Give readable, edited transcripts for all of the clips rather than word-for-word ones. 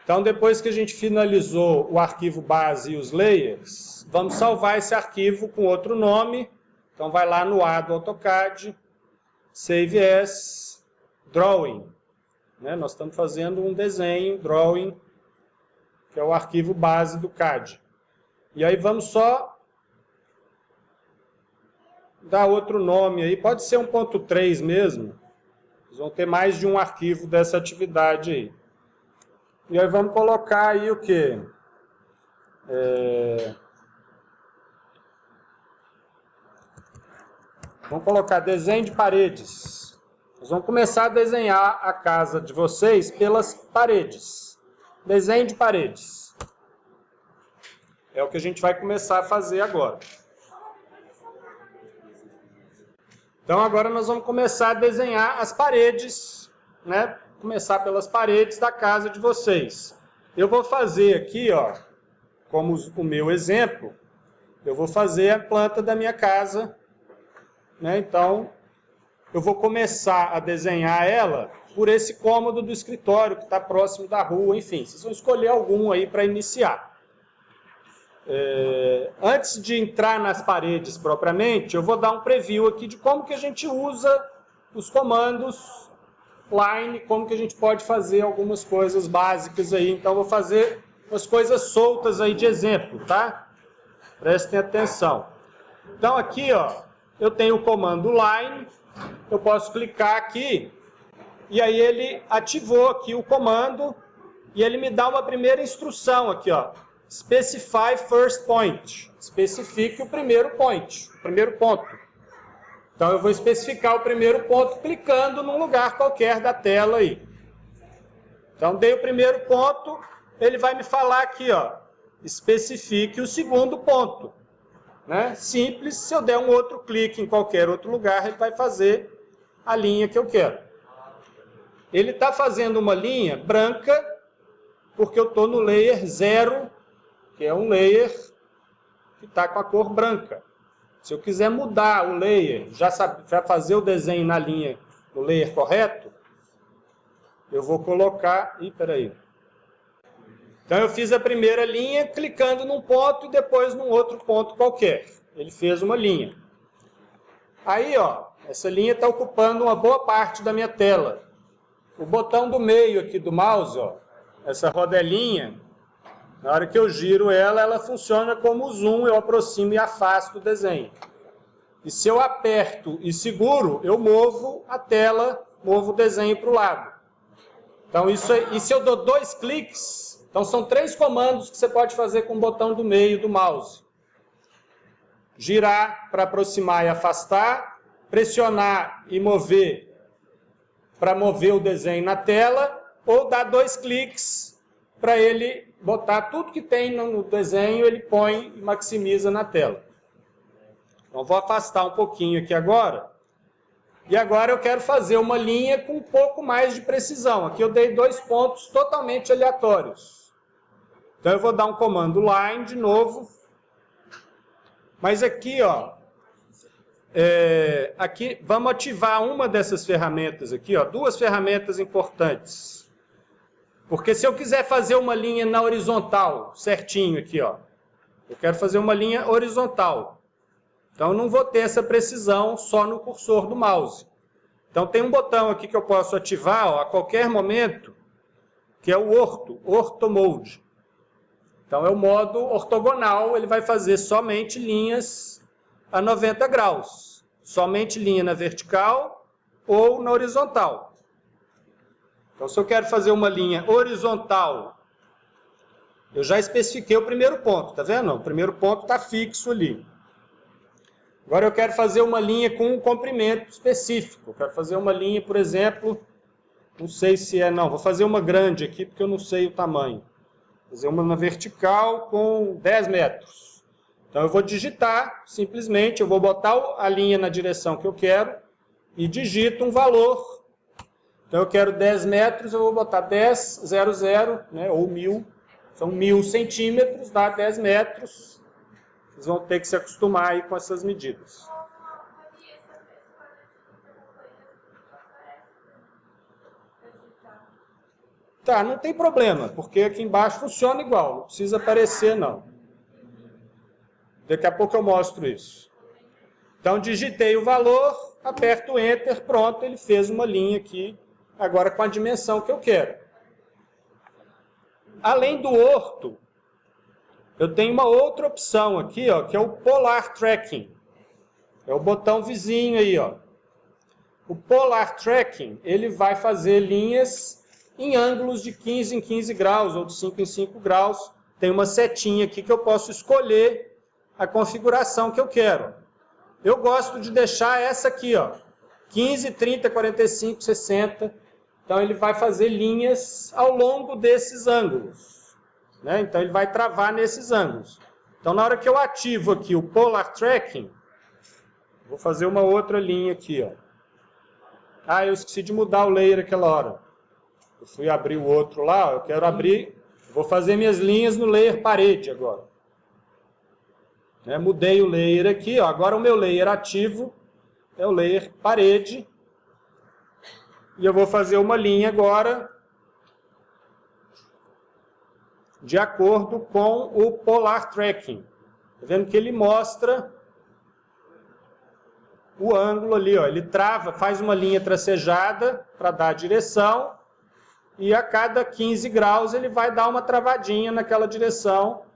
Então, depois que a gente finalizou o arquivo base e os layers, vamos salvar esse arquivo com outro nome. Então, vai lá no A do AutoCAD, Save As, Drawing. Nós estamos fazendo um desenho, Drawing, que é o arquivo base do CAD. E aí vamos só dar outro nome aí, pode ser 1.3 mesmo. Vocês vão ter mais de um arquivo dessa atividade aí. E aí vamos colocar aí o quê? Vamos colocar desenho de paredes. Nós vamos começar a desenhar a casa de vocês pelas paredes. Desenho de paredes. É o que a gente vai começar a fazer agora. Então agora nós vamos começar a desenhar as paredes, né? Começar pelas paredes da casa de vocês. Eu vou fazer aqui, ó, como o meu exemplo, eu vou fazer a planta da minha casa, né? Então, eu vou começar a desenhar ela por esse cômodo do escritório que está próximo da rua, enfim. Vocês vão escolher algum aí para iniciar. Antes de entrar nas paredes propriamente, eu vou dar um preview aqui de como que a gente usa os comandos line, como que a gente pode fazer algumas coisas básicas aí. Então, eu vou fazer umas coisas soltas aí de exemplo, tá? Prestem atenção. Então, aqui, ó, eu tenho o comando line, eu posso clicar aqui, e aí ele ativou aqui o comando, e ele me dá uma primeira instrução aqui, ó. Specify first point. Especifique o primeiro point, o primeiro ponto. Então, eu vou especificar o primeiro ponto clicando num lugar qualquer da tela aí. Então, dei o primeiro ponto, ele vai me falar aqui, ó, especifique o segundo ponto. Né? Simples, se eu der um outro clique em qualquer outro lugar, ele vai fazer a linha que eu quero. Ele está fazendo uma linha branca, porque eu estou no layer 0, que é um layer que está com a cor branca. Se eu quiser mudar o layer, já fazer o desenho na linha, no layer correto, eu vou colocar... peraí. Então, eu fiz a primeira linha clicando num ponto e depois num outro ponto qualquer. Ele fez uma linha. Aí, ó, essa linha está ocupando uma boa parte da minha tela. O botão do meio aqui do mouse, ó, essa rodelinha, na hora que eu giro ela, ela funciona como zoom, eu aproximo e afasto o desenho. E se eu aperto e seguro, eu movo a tela, movo o desenho para o lado. Então, e se eu dou 2 cliques, então são 3 comandos que você pode fazer com o botão do meio do mouse. Girar para aproximar e afastar, pressionar e mover para mover o desenho na tela, ou dar 2 cliques para ele botar tudo que tem no desenho, ele põe e maximiza na tela. Então, vou afastar um pouquinho aqui agora. E agora eu quero fazer uma linha com um pouco mais de precisão. Aqui eu dei 2 pontos totalmente aleatórios. Então, eu vou dar um comando line de novo. Mas aqui, ó, aqui vamos ativar uma dessas ferramentas aqui, ó, 2 ferramentas importantes. Porque se eu quiser fazer uma linha na horizontal, certinho aqui, ó, eu quero fazer uma linha horizontal. Então, eu não vou ter essa precisão só no cursor do mouse. Então, tem um botão aqui que eu posso ativar, ó, a qualquer momento, que é o Ortho Mode. Então, é o modo ortogonal, ele vai fazer somente linhas a 90 graus. Somente linha na vertical ou na horizontal. Então, se eu quero fazer uma linha horizontal, eu já especifiquei o primeiro ponto, tá vendo? O primeiro ponto está fixo ali. Agora eu quero fazer uma linha com um comprimento específico. Eu quero fazer uma linha, por exemplo, não sei se é, não, vou fazer uma grande aqui, porque eu não sei o tamanho. Vou fazer uma na vertical com 10 metros. Então, eu vou digitar, simplesmente, eu vou botar a linha na direção que eu quero e digito um valor. Então, eu quero 10 metros, eu vou botar 10, 00, né, ou 1000. São 1000 centímetros, dá 10 metros. Vocês vão ter que se acostumar aí com essas medidas. Tá, não tem problema, porque aqui embaixo funciona igual, não precisa aparecer não. Daqui a pouco eu mostro isso. Então, digitei o valor, aperto Enter, pronto, ele fez uma linha aqui, agora com a dimensão que eu quero. Além do orto, eu tenho uma outra opção aqui, ó, que é o Polar Tracking. É o botão vizinho aí, ó. O Polar Tracking, ele vai fazer linhas em ângulos de 15 em 15 graus ou de 5 em 5 graus. Tem uma setinha aqui que eu posso escolher a configuração que eu quero. Eu gosto de deixar essa aqui, ó, 15, 30, 45, 60. Então, ele vai fazer linhas ao longo desses ângulos, né? Então, ele vai travar nesses ângulos. Então, na hora que eu ativo aqui o Polar Tracking, vou fazer uma outra linha aqui, ó. Ah, eu esqueci de mudar o layer aquela hora. Eu fui abrir o outro lá, ó, eu quero abrir, vou fazer minhas linhas no layer parede agora. Mudei o layer aqui, ó. Agora o meu layer ativo é o layer parede. E eu vou fazer uma linha agora de acordo com o Polar Tracking. Tá vendo que ele mostra o ângulo ali, ó. Ele trava, faz uma linha tracejada para dar a direção. E a cada 15 graus ele vai dar uma travadinha naquela direção.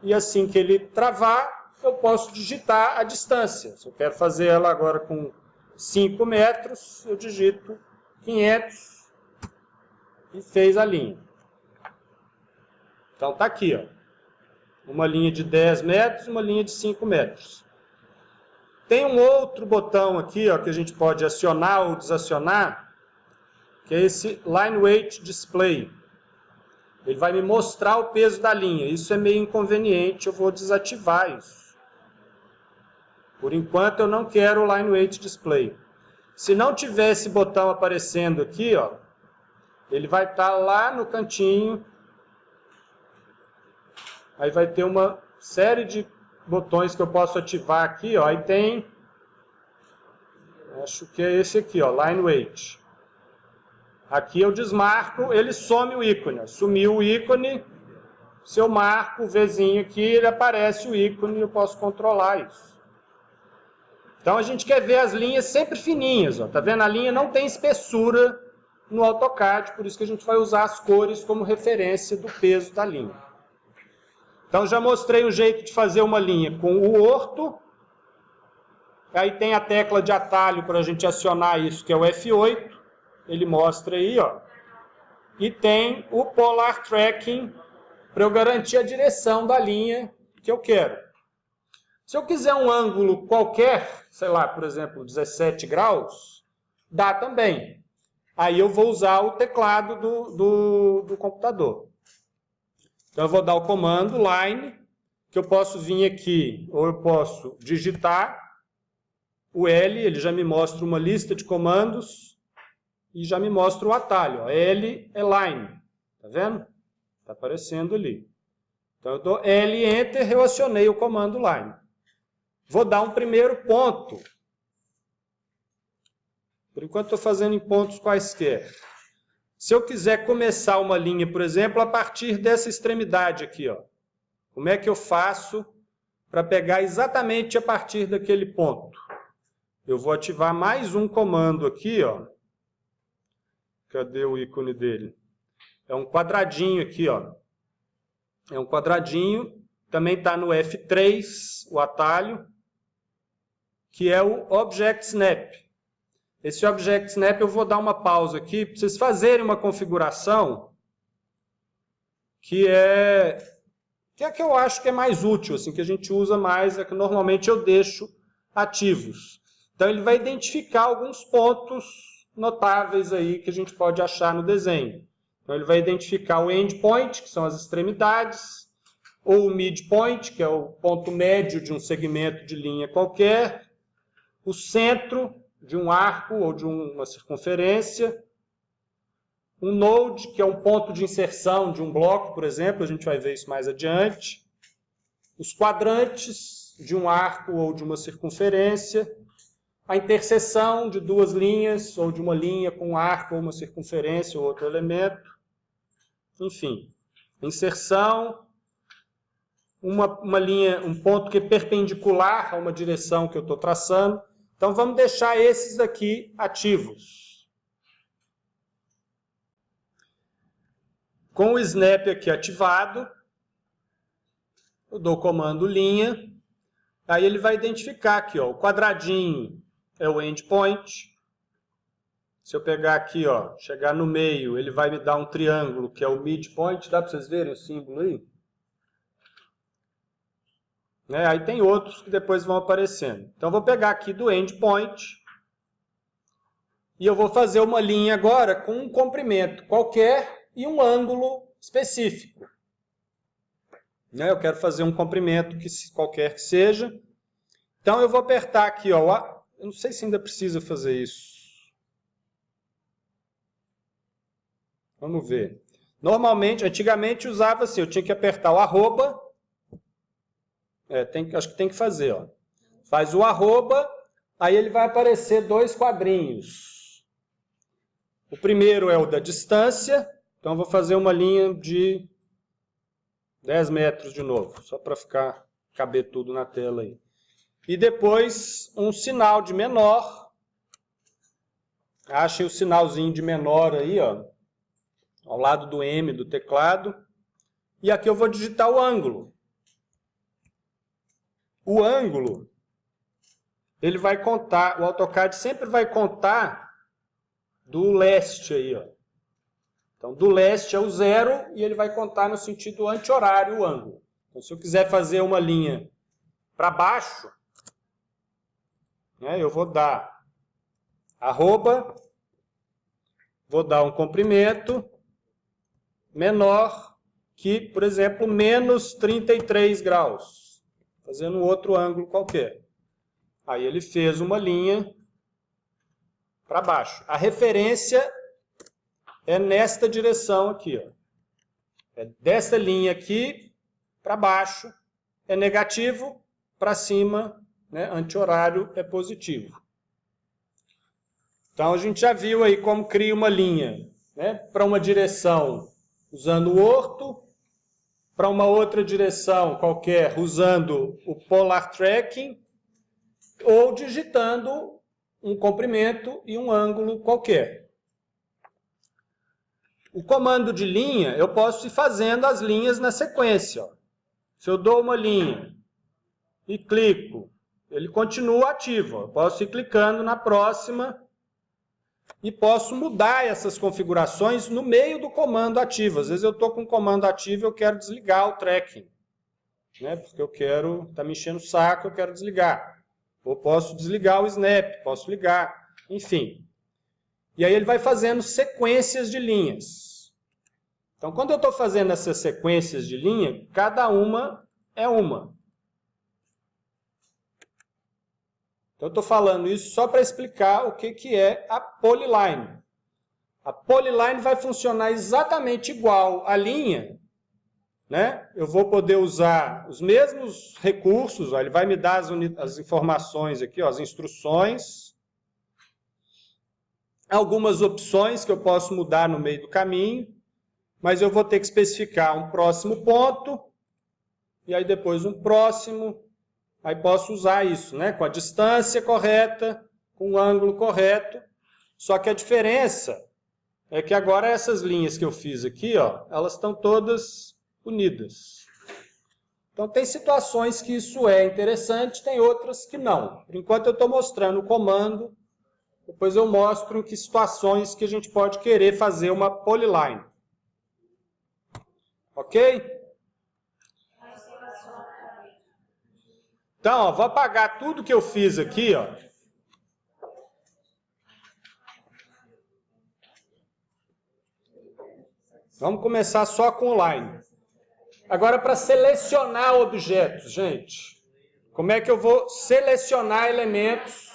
E assim que ele travar, eu posso digitar a distância. Se eu quero fazer ela agora com 5 metros, eu digito 500 e fez a linha. Então, está aqui, ó. Uma linha de 10 metros e uma linha de 5 metros. Tem um outro botão aqui, ó, que a gente pode acionar ou desacionar, que é esse Line Weight Display. Ele vai me mostrar o peso da linha. Isso é meio inconveniente, eu vou desativar isso. Por enquanto, eu não quero o Line Weight Display. Se não tiver esse botão aparecendo aqui, ó, ele vai estar lá no cantinho. Aí vai ter uma série de botões que eu posso ativar aqui, ó. Aí tem, acho que é esse aqui, ó, Line Weight. Aqui eu desmarco, ele some o ícone. Sumiu o ícone, se eu marco o Vzinho aqui, ele aparece o ícone e eu posso controlar isso. Então a gente quer ver as linhas sempre fininhas, ó. Tá vendo? A linha não tem espessura no AutoCAD, por isso que a gente vai usar as cores como referência do peso da linha. Então já mostrei o jeito de fazer uma linha com o orto. Aí tem a tecla de atalho para a gente acionar isso, que é o F8. Ele mostra aí, ó. E tem o Polar Tracking para eu garantir a direção da linha que eu quero. Se eu quiser um ângulo qualquer, sei lá, por exemplo, 17 graus, dá também. Aí eu vou usar o teclado do computador. Então eu vou dar o comando Line, que eu posso vir aqui, ou eu posso digitar o L, ele já me mostra uma lista de comandos, e já me mostra o atalho, ó. L é Line, tá vendo? Tá aparecendo ali. Então eu dou L Enter, eu acionei o comando Line. Vou dar um primeiro ponto. Por enquanto estou fazendo em pontos quaisquer. Se eu quiser começar uma linha, por exemplo, a partir dessa extremidade aqui, ó. Como é que eu faço para pegar exatamente a partir daquele ponto? Eu vou ativar mais um comando aqui, ó. Cadê o ícone dele? É um quadradinho aqui, ó. É um quadradinho, também está no F3, o atalho, que é o Object Snap. Esse Object Snap eu vou dar uma pausa aqui para vocês fazerem uma configuração que é a que eu acho que é mais útil, assim, que a gente usa mais, é que normalmente eu deixo ativos. Então ele vai identificar alguns pontos notáveis aí que a gente pode achar no desenho. Então ele vai identificar o endpoint, que são as extremidades, ou o midpoint, que é o ponto médio de um segmento de linha qualquer, o centro de um arco ou de uma circunferência, um node, que é um ponto de inserção de um bloco, por exemplo, a gente vai ver isso mais adiante, os quadrantes de um arco ou de uma circunferência, a interseção de duas linhas, ou de uma linha com um arco ou uma circunferência ou outro elemento, enfim, inserção, uma linha, um ponto que é perpendicular a uma direção que eu estou traçando. Então, vamos deixar esses daqui ativos. Com o snap aqui ativado, eu dou o comando linha, aí ele vai identificar aqui, ó, o quadradinho é o endpoint. Se eu pegar aqui, ó, chegar no meio, ele vai me dar um triângulo, que é o midpoint. Dá para vocês verem o símbolo aí? Aí tem outros que depois vão aparecendo. Então, eu vou pegar aqui do endpoint e eu vou fazer uma linha agora com um comprimento qualquer e um ângulo específico. Eu quero fazer um comprimento qualquer que seja. Então, eu vou apertar aqui, ó. Eu não sei se ainda precisa fazer isso. Vamos ver. Normalmente, antigamente usava assim, eu tinha que apertar o arroba. Acho que tem que fazer, ó. Faz o arroba, aí ele vai aparecer dois quadrinhos. O primeiro é o da distância, então eu vou fazer uma linha de 10 metros de novo, só para caber tudo na tela aí. E depois um sinal de menor. Achem o sinalzinho de menor aí, ó, ao lado do M do teclado. E aqui eu vou digitar o ângulo. O ângulo, ele vai contar, o AutoCAD sempre vai contar do leste aí, ó. Então, do leste é o 0 e ele vai contar no sentido anti-horário o ângulo. Então, se eu quiser fazer uma linha para baixo, eu vou dar arroba, vou dar um comprimento menor que, por exemplo, menos 33 graus. Fazendo um outro ângulo qualquer. Aí ele fez uma linha para baixo. A referência é nesta direção aqui, ó. É desta linha aqui para baixo é negativo, para cima, anti-horário é positivo. Então a gente já viu aí como cria uma linha, para uma direção usando o orto, para uma outra direção qualquer usando o polar tracking ou digitando um comprimento e um ângulo qualquer. O comando de linha, eu posso ir fazendo as linhas na sequência. Ó. Se eu dou uma linha e clico, ele continua ativo. Ó. Eu posso ir clicando na próxima e posso mudar essas configurações no meio do comando ativo. Às vezes eu estou com o comando ativo e eu quero desligar o tracking. Porque eu quero, está me enchendo o saco, eu quero desligar. Ou posso desligar o snap, posso ligar, enfim. E aí ele vai fazendo sequências de linhas. Então, quando eu estou fazendo essas sequências de linha, cada uma é uma. Então, eu estou falando isso só para explicar o que é a polyline. A polyline vai funcionar exatamente igual à linha. Eu vou poder usar os mesmos recursos. Ó, ele vai me dar as informações aqui, ó, as instruções. Algumas opções que eu posso mudar no meio do caminho. Mas eu vou ter que especificar um próximo ponto. E aí depois um próximo. Aí posso usar isso, com a distância correta, com o ângulo correto. Só que a diferença é que agora essas linhas que eu fiz aqui, ó, elas estão todas unidas. Então tem situações que isso é interessante, tem outras que não. Por enquanto eu estou mostrando o comando, depois eu mostro em que situações que a gente pode querer fazer uma polyline. Ok? Então, ó, vou apagar tudo que eu fiz aqui, ó. Vamos começar só com o line. Agora, para selecionar objetos, gente. Como é que eu vou selecionar elementos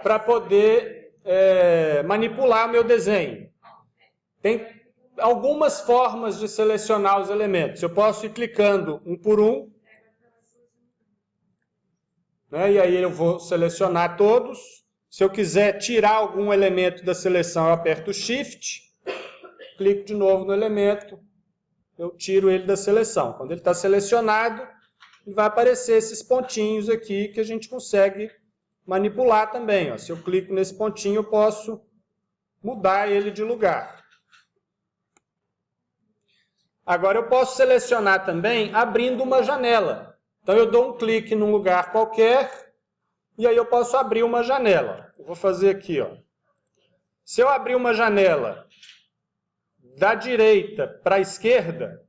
para poder manipular meu desenho? Tem algumas formas de selecionar os elementos. Eu posso ir clicando um por um. E aí eu vou selecionar todos. Se eu quiser tirar algum elemento da seleção, eu aperto o Shift, clico de novo no elemento eu tiro ele da seleção. Quando ele está selecionado, ele vai aparecer esses pontinhos aqui que a gente consegue manipular também. Ó. Se eu clico nesse pontinho, eu posso mudar ele de lugar. Agora eu posso selecionar também abrindo uma janela. Então eu dou um clique num lugar qualquer e aí eu posso abrir uma janela. Eu vou fazer aqui, ó. Se eu abrir uma janela da direita para a esquerda,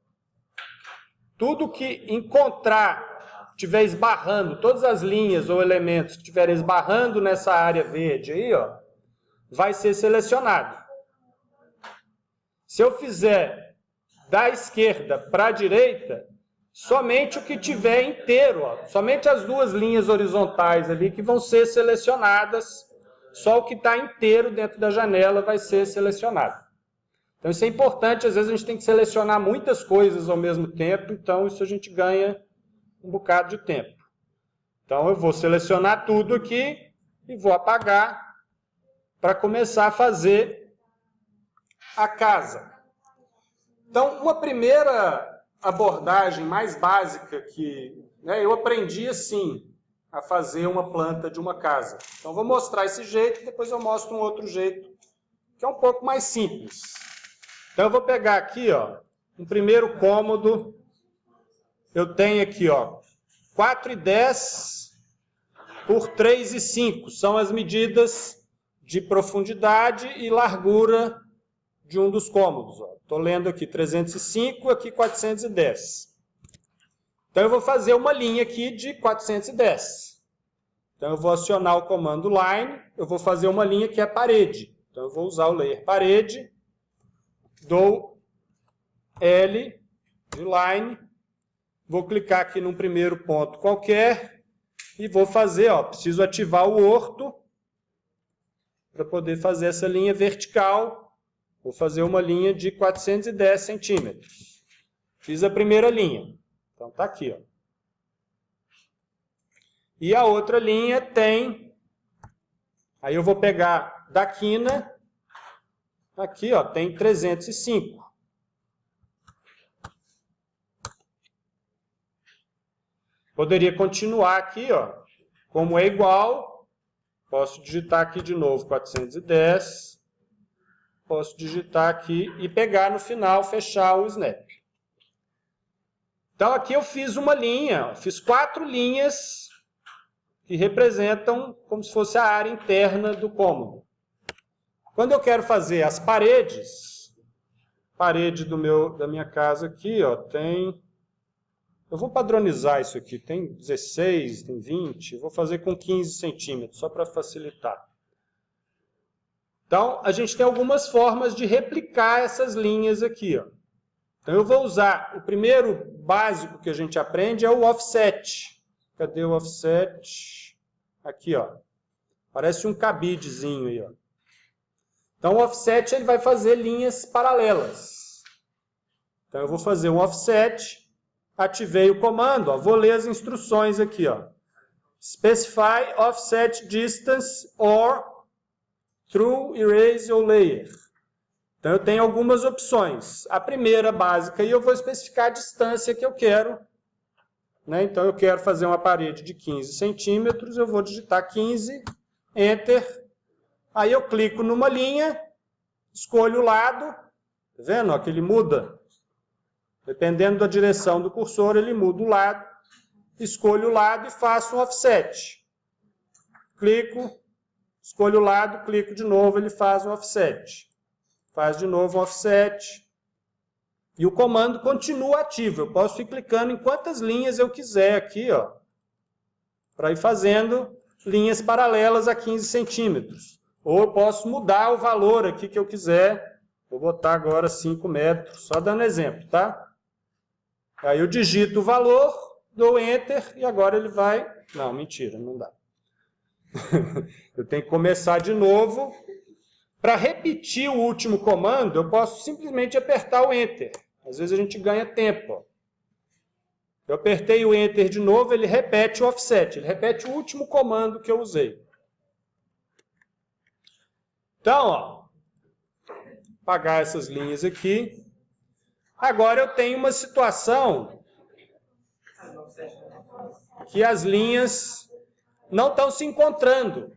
tudo que encontrar, estiver esbarrando, todas as linhas ou elementos que estiverem esbarrando nessa área verde aí, ó, vai ser selecionado. Se eu fizer da esquerda para a direita, somente o que tiver inteiro, ó, somente as duas linhas horizontais ali que vão ser selecionadas, só o que está inteiro dentro da janela vai ser selecionado. Então isso é importante, às vezes a gente tem que selecionar muitas coisas ao mesmo tempo, então isso a gente ganha um bocado de tempo. Então eu vou selecionar tudo aqui e vou apagar para começar a fazer a casa. Então, uma primeira abordagem mais básica que eu aprendi assim a fazer uma planta de uma casa. Então, vou mostrar esse jeito e depois eu mostro um outro jeito que é um pouco mais simples. Então, eu vou pegar aqui, ó, um primeiro cômodo. Eu tenho aqui, ó, 4,10 por 3,5. São as medidas de profundidade e largura de um dos cômodos. Estou lendo aqui 305, aqui 410. Então, eu vou fazer uma linha aqui de 410. Então, eu vou acionar o comando line, eu vou fazer uma linha que é parede. Então, eu vou usar o layer parede, dou L de line, vou clicar aqui num primeiro ponto qualquer e vou fazer, ó, preciso ativar o orto para poder fazer essa linha vertical. Vou fazer uma linha de 410 centímetros. Fiz a primeira linha. Então, está aqui, ó. E a outra linha tem... Aí eu vou pegar da quina. Aqui, ó, tem 305. Poderia continuar aqui, ó. Como é igual, posso digitar aqui de novo 410. Posso digitar aqui e pegar no final, fechar o snap. Então, aqui eu fiz uma linha, fiz 4 linhas que representam como se fosse a área interna do cômodo. Quando eu quero fazer as paredes, parede da minha casa aqui, ó, tem... Eu vou padronizar isso aqui, tem 16, tem 20, eu vou fazer com 15 centímetros, só para facilitar. Então, a gente tem algumas formas de replicar essas linhas aqui, ó. Então, eu vou usar, o primeiro básico que a gente aprende é o offset. Cadê o offset? Aqui, ó. Parece um cabidezinho aí, ó. Então, o offset ele vai fazer linhas paralelas. Então, eu vou fazer um offset, ativei o comando, ó. Vou ler as instruções aqui, ó. Specify offset distance or True Erase ou Layer. Então, eu tenho algumas opções. A primeira, básica, e eu vou especificar a distância que eu quero. Né? Então, eu quero fazer uma parede de 15 centímetros, eu vou digitar 15, Enter. Aí, eu clico numa linha, escolho o lado. Tá vendo? Ó, que ele muda. Dependendo da direção do cursor, ele muda o lado. Escolho o lado e faço um offset. Clico. Escolho o lado, clico de novo, ele faz um offset. Faz de novo um offset. E o comando continua ativo. Eu posso ir clicando em quantas linhas eu quiser aqui, ó, para ir fazendo linhas paralelas a 15 centímetros. Ou eu posso mudar o valor aqui que eu quiser. Vou botar agora 5 metros, só dando exemplo, tá? Aí eu digito o valor, dou Enter e agora ele vai... Não, mentira, não dá. Eu tenho que começar de novo. Para repetir o último comando, eu posso simplesmente apertar o Enter. Às vezes a gente ganha tempo. Ó. Eu apertei o Enter de novo, ele repete o offset. Ele repete o último comando que eu usei. Então, ó, apagar essas linhas aqui. Agora eu tenho uma situação que as linhas não estão se encontrando.